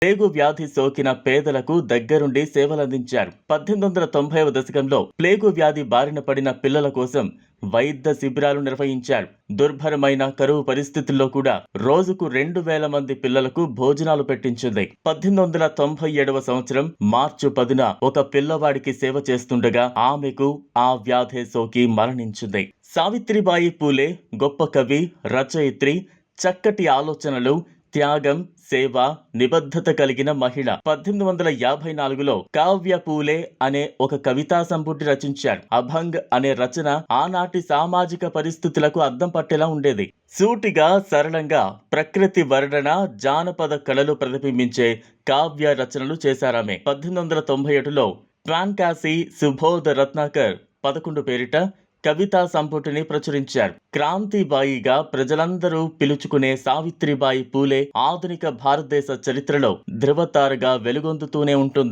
Plague వ్యాధి సోకిన పేదలకు దగ్గరుండి సేవలందించారు. 1890వ దశకంలో ప్లేగు వ్యాధి బారిన పడిన పిల్లల కోసం వైద్య శిబిరాలు నిర్వహించారు. దుర్భరమైన కరువు పరిస్థితుల్లో కూడా రోజుకు 2000 మంది పిల్లలకు భోజనాలు పెట్టించింది. 1897వ సంవత్సరం మార్చి 10న ఒక పిల్లవాడికి సేవ చేస్తుండగా ఆమెకు ఆ వ్యాధి సోకి మరణించింది. సావిత్రిబాయి పూలే గొప్ప కవి, రచయిత్రి, చక్కటి ఆలోచనలు, త్యాగం, సేవ, నిబద్ధత కలిగిన మహిళ. 1854లో కావ్య పూలే అనే ఒక కవితా సంపుటి రచించారు. అభంగ్ అనే రచన ఆనాటి సామాజిక పరిస్థితులకు అద్దం పట్టేలా ఉండేది. సూటిగా, సరళంగా ప్రకృతి వర్ణన, జానపద కళలు ప్రతిబింబించే కావ్య రచనలు చేశారామె. 1897లో ట్వాన్కాసి సుబోధ రత్నాకర్ 11 పేరిట కవితా సంపుటిని ప్రచురించారు. క్రాంతిబాయిగా ప్రజలందరూ పిలుచుకునే సావిత్రిబాయి పూలే ఆధునిక భారతదేశ చరిత్రలో ధృవతారగా వెలుగొందుతూనే ఉంటుంది.